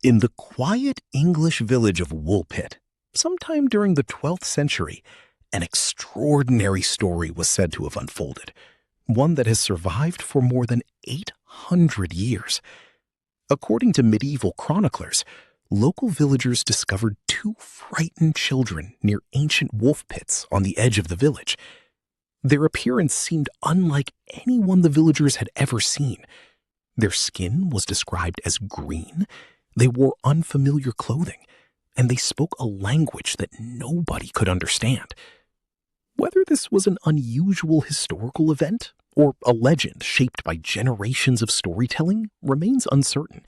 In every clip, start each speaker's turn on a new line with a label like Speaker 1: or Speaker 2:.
Speaker 1: In the quiet English village of Woolpit, sometime during the 12th century, an extraordinary story was said to have unfolded, one that has survived for more than 800 years. According to medieval chroniclers, local villagers discovered two frightened children near ancient wolf pits on the edge of the village. Their appearance seemed unlike anyone the villagers had ever seen. Their skin was described as green, they wore unfamiliar clothing, and they spoke a language that nobody could understand. Whether this was an unusual historical event or a legend shaped by generations of storytelling remains uncertain.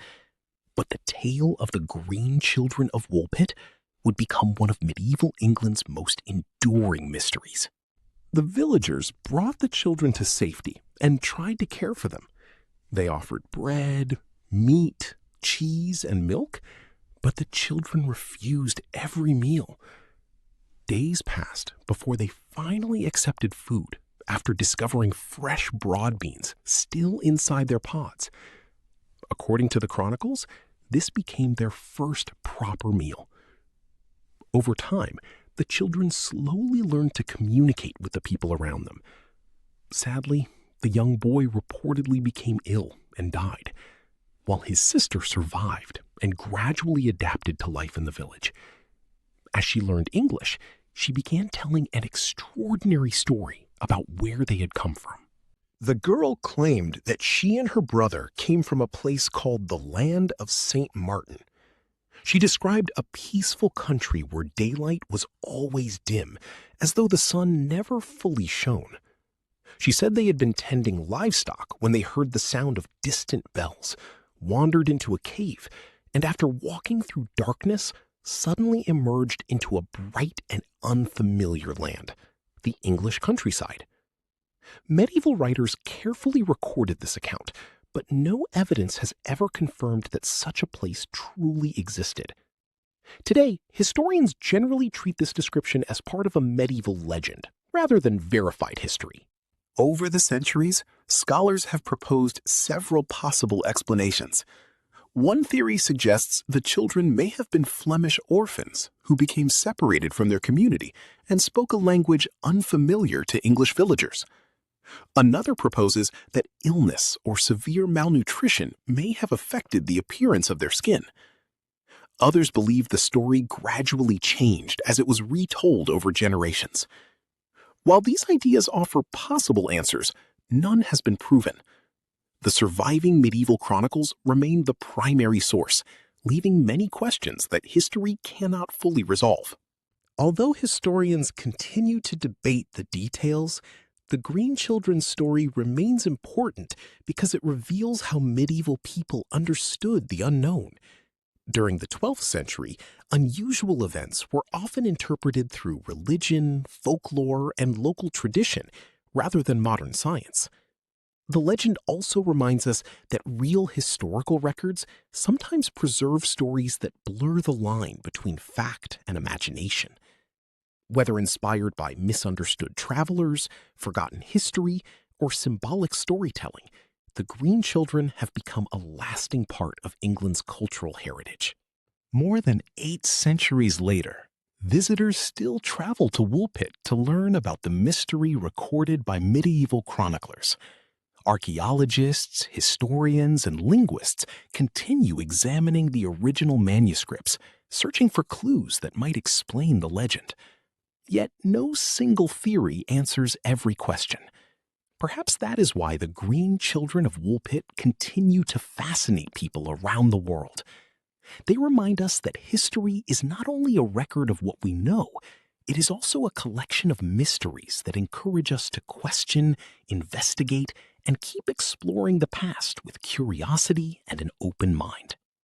Speaker 1: But the tale of the Green Children of Woolpit would become one of medieval England's most enduring mysteries. The villagers brought the children to safety and tried to care for them. They offered bread, meat, cheese, and milk, but the children refused every meal. Days passed before they finally accepted food after discovering fresh broad beans still inside their pods. According to the chronicles, this became their first proper meal. Over time, the children slowly learned to communicate with the people around them. Sadly, the young boy reportedly became ill and died, while his sister survived and gradually adapted to life in the village. As she learned English, she began telling an extraordinary story about where they had come from. The girl claimed that she and her brother came from a place called the Land of St. Martin. She described a peaceful country where daylight was always dim, as though the sun never fully shone. She said they had been tending livestock when they heard the sound of distant bells, wandered into a cave, and after walking through darkness, suddenly emerged into a bright and unfamiliar land, the English countryside. Medieval writers carefully recorded this account, but no evidence has ever confirmed that such a place truly existed. Today, historians generally treat this description as part of a medieval legend, rather than verified history. Over the centuries, scholars have proposed several possible explanations. One theory suggests the children may have been Flemish orphans who became separated from their community and spoke a language unfamiliar to English villagers. Another proposes that illness or severe malnutrition may have affected the appearance of their skin. Others believe the story gradually changed as it was retold over generations. While these ideas offer possible answers, none has been proven. The surviving medieval chronicles remain the primary source, leaving many questions that history cannot fully resolve. Although historians continue to debate the details, the Green Children's story remains important because it reveals how medieval people understood the unknown. During the 12th century, unusual events were often interpreted through religion, folklore, and local tradition, rather than modern science. The legend also reminds us that real historical records sometimes preserve stories that blur the line between fact and imagination. Whether inspired by misunderstood travelers, forgotten history, or symbolic storytelling, the Green Children have become a lasting part of England's cultural heritage. More than 8 centuries later, visitors still travel to Woolpit to learn about the mystery recorded by medieval chroniclers. Archaeologists, historians, and linguists continue examining the original manuscripts, searching for clues that might explain the legend. Yet no single theory answers every question. Perhaps that is why the Green Children of Woolpit continue to fascinate people around the world. They remind us that history is not only a record of what we know, it is also a collection of mysteries that encourage us to question, investigate, and keep exploring the past with curiosity and an open mind.